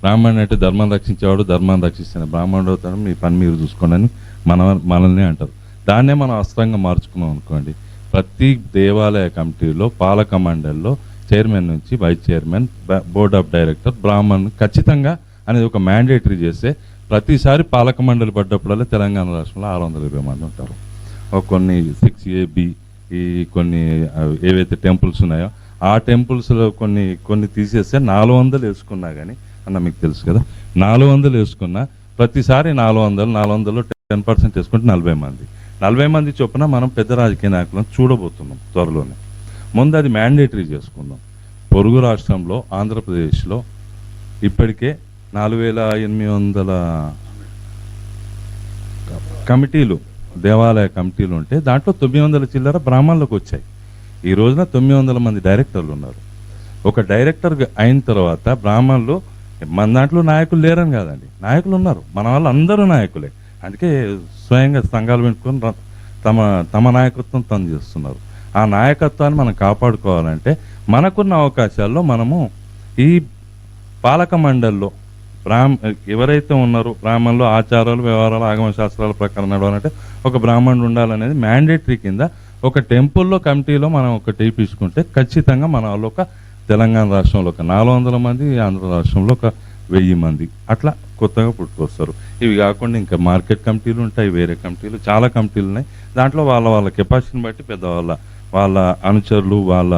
బ్రాహ్మణుడు అంటే ధర్మం రక్షించేవాడు ధర్మాన్ని రక్షిస్తాను, బ్రాహ్మణుడు అవుతాడు మీ పని మీరు చూసుకోండి అని మనల్ని అంటారు. దాన్నే మనం అస్త్రంగా మార్చుకున్నాం అనుకోండి. ప్రతి దేవాలయ కమిటీలో పాలక మండలిలో చైర్మన్ నుంచి vice chairman, board of director బ్రాహ్మణ్ ఖచ్చితంగా అనేది ఒక మ్యాండేటరీ చేస్తే ప్రతిసారి పాలక మండలి పడ్డప్పుడల్లా తెలంగాణ రాష్ట్రంలో 620 మంది ఉంటారు. కొన్ని 6AB ఈ కొన్ని ఏవైతే టెంపుల్స్ ఉన్నాయో ఆ టెంపుల్స్లో కొన్ని తీసేస్తే 400 వేసుకున్నా కానీ అన్న మీకు తెలుసు కదా, 400 వేసుకున్నా ప్రతిసారి 400లో 10% వేసుకుంటే 40 మంది చొప్పున మనం పెద్ద రాజకీయ నాయకులను చూడబోతున్నాం త్వరలోనే. ముందు అది మ్యాండేటరీ చేసుకుందాం. పొరుగు రాష్ట్రంలో ఆంధ్రప్రదేశ్లో ఇప్పటికే 4800 కమిటీలు దేవాలయ కమిటీలు ఉంటే దాంట్లో 900 చిల్లర బ్రాహ్మణులకు వచ్చాయి. ఈ రోజున 900 మంది డైరెక్టర్లు ఉన్నారు. ఒక డైరెక్టర్ అయిన తర్వాత బ్రాహ్మణులు మన దాంట్లో నాయకులు లేరని కాదండి, నాయకులు ఉన్నారు. మన వాళ్ళు అందరూ నాయకులే. అందుకే స్వయంగా సంఘాలు పెట్టుకొని తమ నాయకత్వం తను చేస్తున్నారు. ఆ నాయకత్వాన్ని మనం కాపాడుకోవాలంటే మనకున్న అవకాశాల్లో మనము ఈ పాలక మండలిలో ఎవరైతే ఉన్నారో బ్రాహ్మణులు ఆచారాలు వ్యవహారాలు ఆగమ శాస్త్రాల ప్రకారం నడవాలంటే ఒక బ్రాహ్మణుడు ఉండాలనేది మ్యాండేటరీ కింద ఒక టెంపుల్లో కమిటీలో మనం ఒక తీసుకుంటే ఖచ్చితంగా మన వాళ్ళు ఒక తెలంగాణ రాష్ట్రంలో ఒక 400 మంది, ఆంధ్ర రాష్ట్రంలో ఒక 1000 మంది అట్లా కొత్తగా పుట్టుకొస్తారు. ఇవి కాకుండా ఇంకా మార్కెట్ కమిటీలు ఉంటాయి, వేరే కమిటీలు చాలా కమిటీలు ఉన్నాయి. దాంట్లో వాళ్ళ కెపాసిటీని బట్టి వాళ్ళ అనుచరులు వాళ్ళ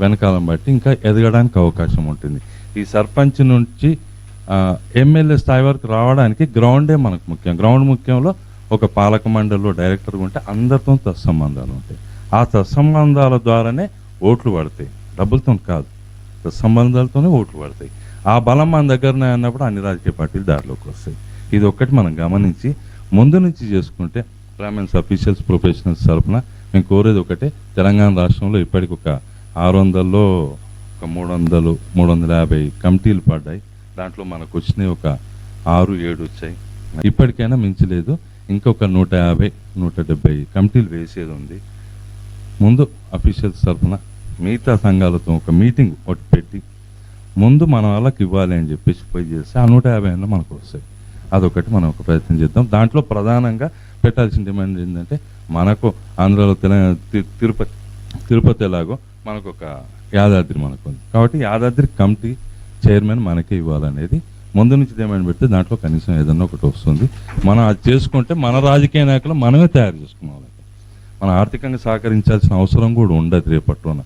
వెనకాలను బట్టి ఇంకా ఎదగడానికి అవకాశం ఉంటుంది. ఈ సర్పంచ్ నుంచి ఎమ్మెల్యే స్థాయి వరకు రావడానికి గ్రౌండే మనకు ముఖ్యం. గ్రౌండ్ ముఖ్యంలో ఒక పాలక మండలిలో డైరెక్టర్గా ఉంటే అందరితో తత్సంబంధాలు ఉంటాయి. ఆ తత్సంబంధాల ద్వారానే ఓట్లు పడతాయి, డబ్బులతో కాదు, తత్సంబంధాలతోనే ఓట్లు పడతాయి. ఆ బలం మన దగ్గరనే అన్నప్పుడు అన్ని రాజకీయ పార్టీలు దారిలోకి వస్తాయి. ఇది ఒక్కటి మనం గమనించి ముందు నుంచి చేసుకుంటే బ్రాహ్మణ్స్ అఫీషియల్స్ ప్రొఫెషనల్స్ తరఫున మేము కోరేది ఒకటే, తెలంగాణ రాష్ట్రంలో ఇప్పటికి ఒక 600లో ఒక 350 కమిటీలు పడ్డాయి. దాంట్లో మనకు వచ్చినాయి ఒక 6-7 వచ్చాయి. ఇప్పటికైనా మించలేదు, ఇంకొక 150-170 కమిటీలు వేసేది ఉంది. ముందు అఫీషియల్స్ తరఫున మిగతా సంఘాలతో ఒక మీటింగ్ ఒకటి పెట్టి ముందు మన వాళ్ళకి ఇవ్వాలి అని చెప్పేసి పోయి చేస్తే ఆ 150 మనకు వస్తాయి. అదొకటి మనం ఒక ప్రయత్నం చేద్దాం. దాంట్లో ప్రధానంగా పెట్టాల్సిన డిమాండ్ ఏంటంటే మనకు ఆంధ్రాలో తిరుపతి ఎలాగో మనకు ఒక యాదాద్రి మనకు ఉంది కాబట్టి యాదాద్రి కమిటీ చైర్మన్ మనకే ఇవ్వాలనేది ముందు నుంచి డిమాండ్ పెడితే దాంట్లో కనీసం ఏదన్నా ఒకటి వస్తుంది. మనం అది చేసుకుంటే మన రాజకీయ నాయకులు మనమే తయారు చేసుకున్నాం. మనం ఆర్థికంగా సహకరించాల్సిన అవసరం కూడా ఉండదు రేపట్లోన.